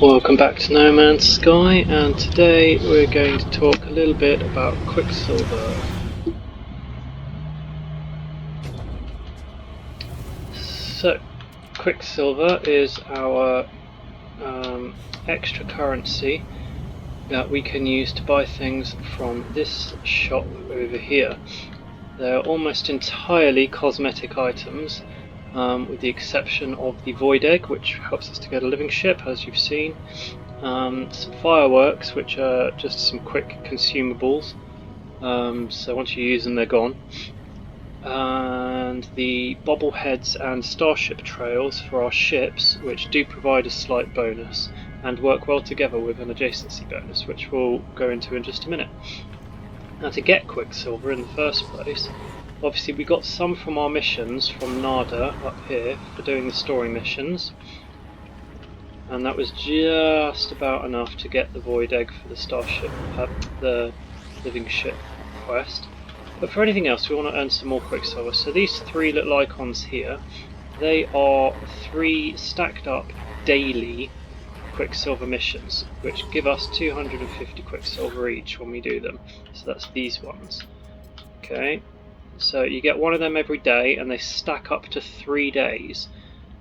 Welcome back to No Man's Sky, and today we're going to talk a little bit about Quicksilver. So, Quicksilver is our extra currency that we can use to buy things from this shop over here. They're almost entirely cosmetic items, with the exception of the Void Egg, which helps us to get a living ship, as you've seen. Some fireworks, which are just some quick consumables, so once you use them they're gone, and the bobbleheads and Starship trails for our ships, which do provide a slight bonus and work well together with an adjacency bonus, which we'll go into in just a minute. Now, to get Quicksilver in the first place, obviously we got some from our missions from Nada up here for doing the story missions, and that was just about enough to get the Void Egg for the Starship, the living ship quest. But for anything else, we want to earn some more Quicksilver. So these three little icons here, they are 3 stacked up daily Quicksilver missions, which give us 250 Quicksilver each when we do them. So that's these ones. Okay, so you get one of them every day, and they stack up to 3 days.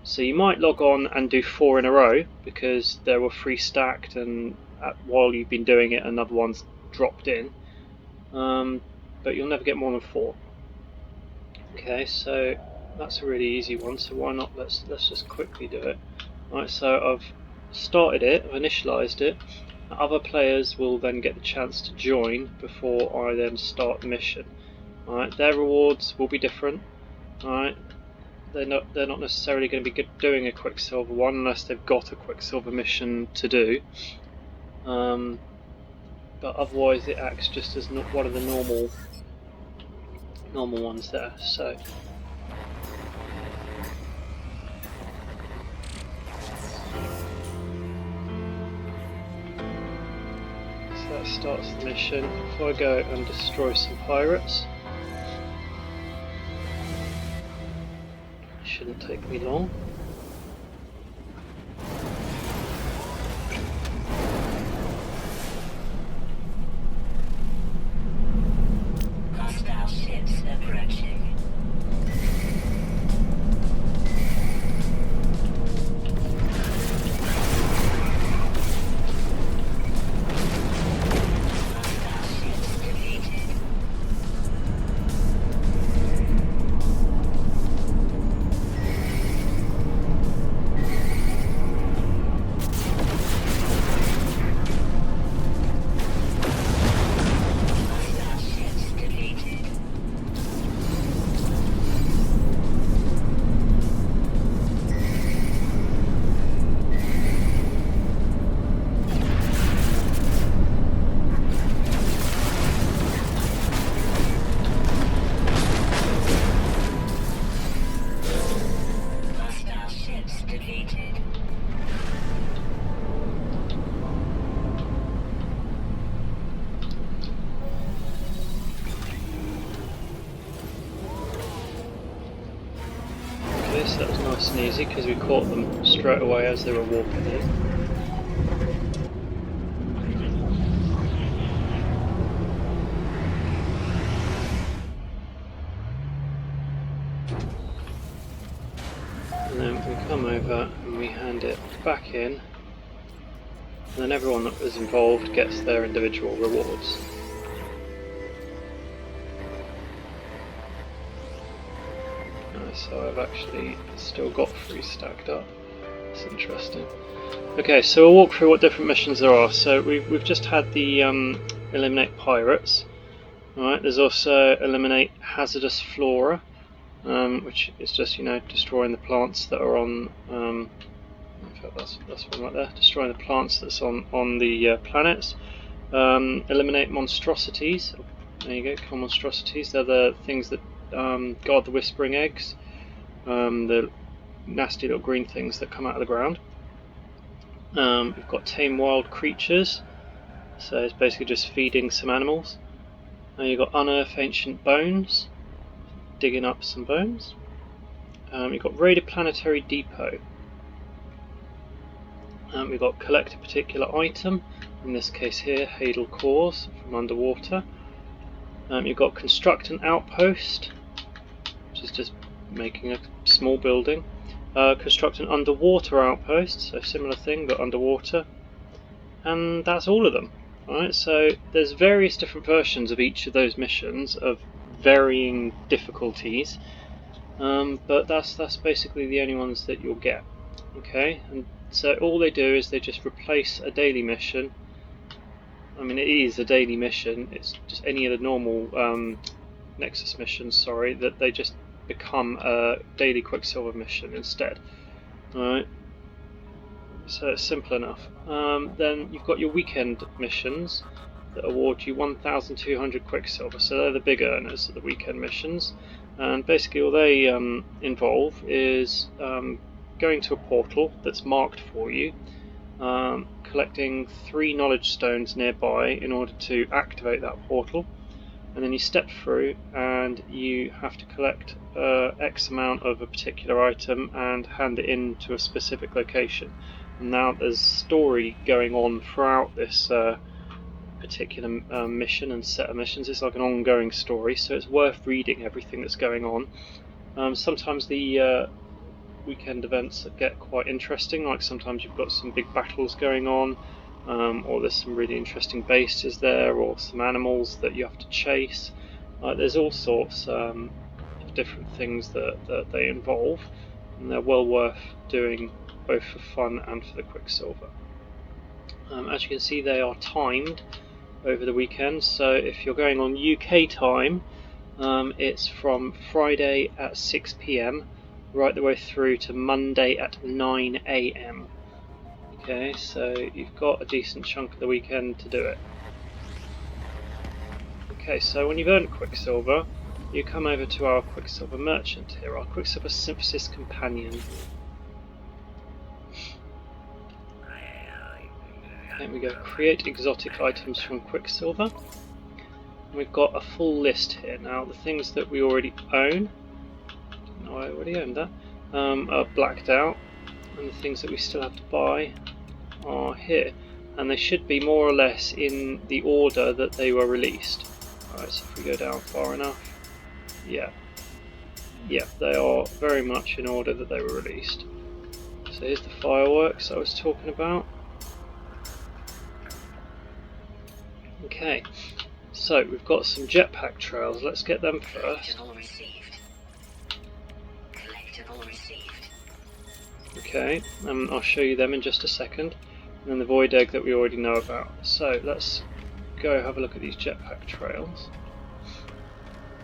So you might log on and do 4 in a row because they were 3 stacked, and while you've been doing it another one's dropped in, but you'll never get more than 4. Okay, so that's a really easy one, so why not, let's just quickly do it. Right, so I've started it, I've initialized it. Other players will then get the chance to join before I then start the mission. Alright, their rewards will be different. Alright, they're not necessarily going to be doing a Quicksilver one unless they've got a Quicksilver mission to do, but otherwise it acts just as one of the normal ones there. So that starts the mission. If I go and destroy some pirates, it shouldn't take me long. Hostile ships approaching. Okay, so that was nice and easy because we caught them straight away as they were walking in. And then we come over and we hand it back in, and then everyone that was involved gets their individual rewards. So I've actually still got 3 stacked up. That's interesting. Okay, so we'll walk through what different missions there are. So we've just had the eliminate pirates. Alright, there's also eliminate hazardous flora, which is just, destroying the plants that are on. In fact, that's one right there. Destroying the plants that's on the planets. Eliminate monstrosities. There you go. Kill monstrosities. They're the things that guard the whispering eggs. The nasty little green things that come out of the ground. We've got tame wild creatures. So it's basically just feeding some animals. You've got unearth ancient bones. Digging up some bones. You've got raid a planetary depot. We've got collect a particular item, in this case here, Hadal cores from underwater. You've got construct an outpost, which is just making a small building. Construct an underwater outpost, so similar thing but underwater. And that's all of them. Right, so there's various different versions of each of those missions of varying difficulties, but that's basically the only ones that you'll get. Okay, and so all they do is they just replace a daily mission. I mean, it is a daily mission. It's just any of the normal Nexus missions, sorry, that they just become a daily Quicksilver mission instead. Alright, so it's simple enough. Then you've got your weekend missions that award you 1,200 Quicksilver, so they're the big earners of the weekend missions. And basically all they involve is going to a portal that's marked for you, collecting 3 knowledge stones nearby in order to activate that portal, and then you step through and you have to collect X amount of a particular item and hand it in to a specific location. And now there's story going on throughout this particular mission and set of missions. It's like an ongoing story, so it's worth reading everything that's going on. Sometimes the weekend events get quite interesting, like sometimes you've got some big battles going on, or there's some really interesting bases there, or some animals that you have to chase. There's all sorts of different things that they involve, and they're well worth doing both for fun and for the Quicksilver. As you can see, they are timed over the weekend, so if you're going on UK time, it's from Friday at 6 PM right the way through to Monday at 9 AM. Okay, so you've got a decent chunk of the weekend to do it. Okay, so when you've earned Quicksilver, you come over to our Quicksilver merchant here, our Quicksilver Synthesis Companion. There we go, create exotic items from Quicksilver. And we've got a full list here. Now the things that we already own, no, I already owned that, are blacked out, and the things that we still have to buy are here, and they should be more or less in the order that they were released. Alright, so if we go down far enough, yeah, they are very much in order that they were released. So here's the fireworks I was talking about. Okay, so we've got some jetpack trails, let's get them first. Okay, I'll show you them in just a second, and then the void egg that we already know about. So let's go have a look at these jetpack trails.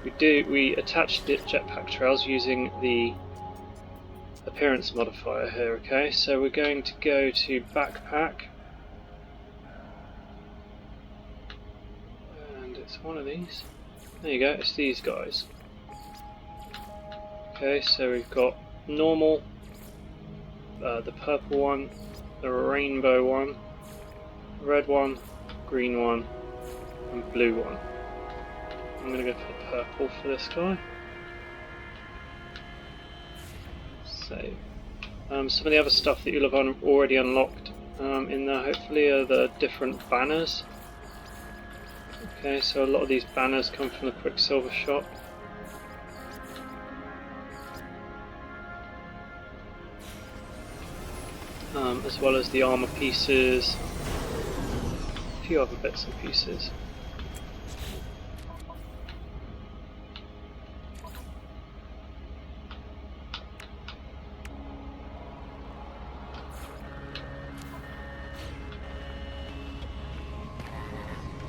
We attach the jetpack trails using the appearance modifier here. Okay, so we're going to go to backpack, and it's one of these. There you go, it's these guys. Okay, so we've got normal, the purple one, the rainbow one, red one, green one, and blue one. I'm going to go for the purple for this guy. Save. Some of the other stuff that you'll have already unlocked in there hopefully are the different banners. Okay, so a lot of these banners come from the Quicksilver shop. As well as the armor pieces, a few other bits and pieces.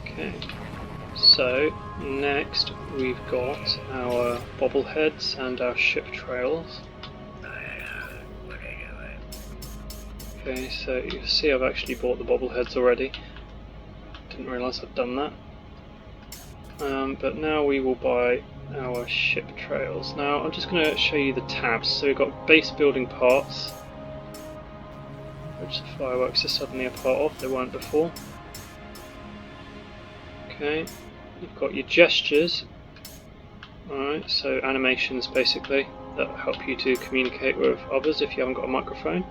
Okay, so next we've got our bobbleheads and our ship trails. Okay, so you can see I've actually bought the bobbleheads already. Didn't realise I'd done that. But now we will buy our ship trails. Now I'm just going to show you the tabs. So we've got base building parts, which the fireworks are suddenly a part of, they weren't before. Okay, you've got your gestures. Alright, so animations basically that help you to communicate with others if you haven't got a microphone.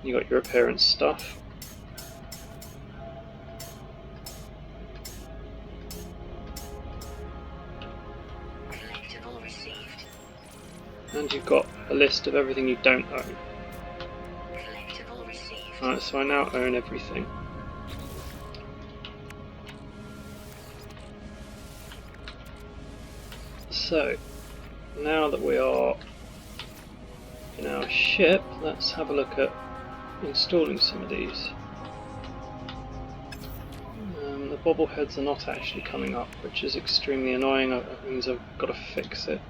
You got your appearance stuff. Collectible received. And you've got a list of everything you don't own. Collectible received. Alright, so I now own everything. So, now that we are in our ship, let's have a look at installing some of these. The bobbleheads are not actually coming up, which is extremely annoying. That means I've got to fix it.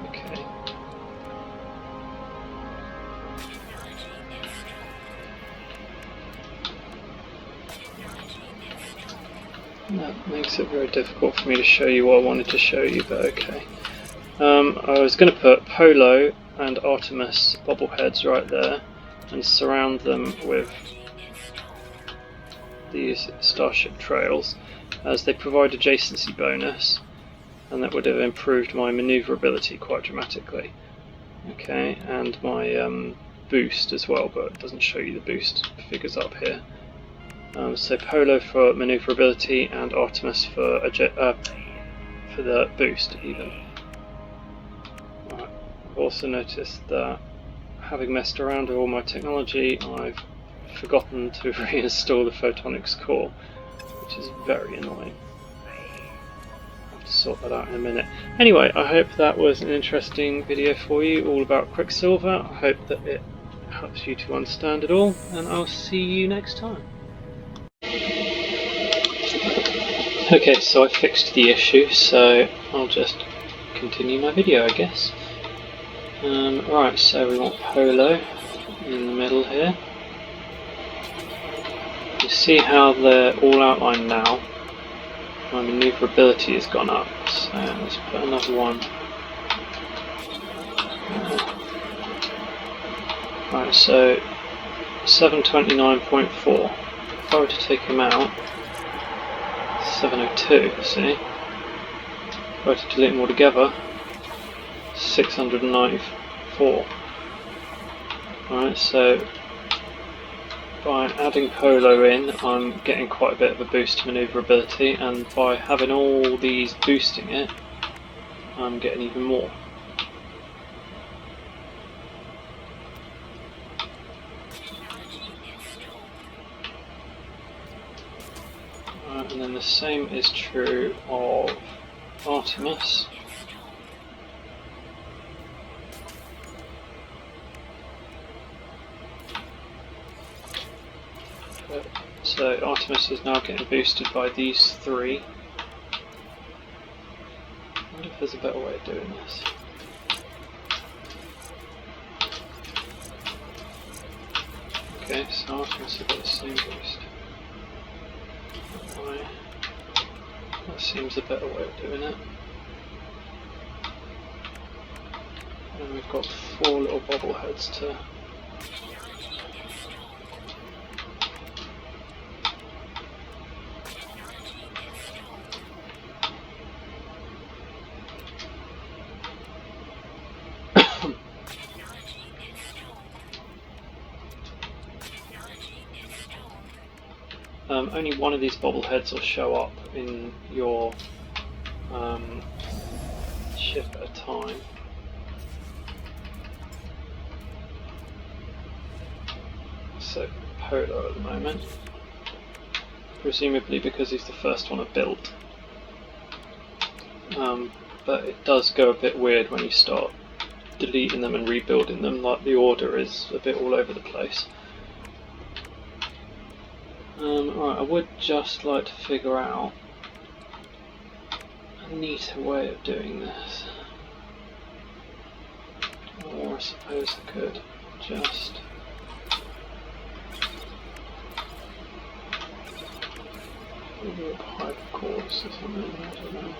Okay. That makes it very difficult for me to show you what I wanted to show you, but okay. I was going to put Polo and Artemis bobbleheads right there and surround them with these Starship trails, as they provide adjacency bonus, and that would have improved my manoeuvrability quite dramatically. Okay, and my boost as well, but it doesn't show you the boost figures up here. So Polo for manoeuvrability and Artemis for the boost even. Right. I've also noticed that, having messed around with all my technology, I've forgotten to reinstall the photonics core, which is very annoying. I'll have to sort that out in a minute. Anyway, I hope that was an interesting video for you, all about Quicksilver. I hope that it helps you to understand it all, and I'll see you next time. Okay, so I fixed the issue, so I'll just continue my video, I guess. Right, so we want Polo in the middle here. You see how they're all outlined now. My manoeuvrability has gone up, so let's put another one. Right, so 729.4. If I were to take him out, 702, see? If I were to delete them all together, 694. Right, so by adding Polo in, I'm getting quite a bit of a boost to manoeuvrability, and by having all these boosting it, I'm getting even more. Right, and then the same is true of Artemis. So Artemis is now getting boosted by these three. I wonder if there's a better way of doing this. Okay, so Artemis has got the same boost. That seems a better way of doing it. And we've got 4 little bobbleheads to only one of these bobbleheads will show up in your ship at a time. So Polo at the moment, presumably because he's the first one I've built. But it does go a bit weird when you start deleting them and rebuilding them, like the order is a bit all over the place. Right, I would just like to figure out a neater way of doing this. Or I suppose I could just do a pipe course or something, I don't know.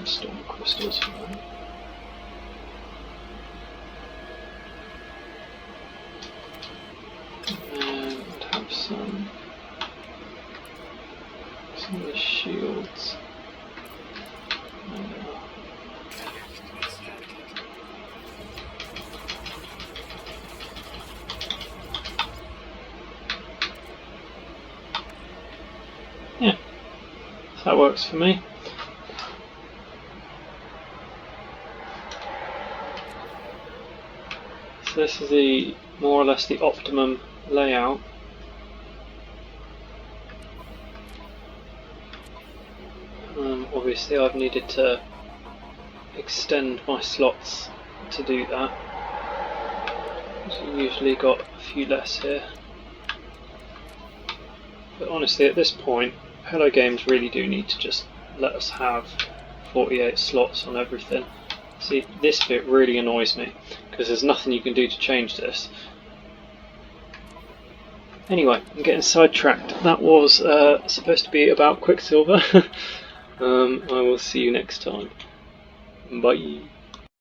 storm crystals for that. And have some of the shields. Yeah, that works for me. So this is the more or less the optimum layout. Obviously I've needed to extend my slots to do that. So usually got a few less here. But honestly at this point, Hello Games really do need to just let us have 48 slots on everything. See, this bit really annoys me, because there's nothing you can do to change this. Anyway, I'm getting sidetracked. That was supposed to be about Quicksilver. I will see you next time. Bye.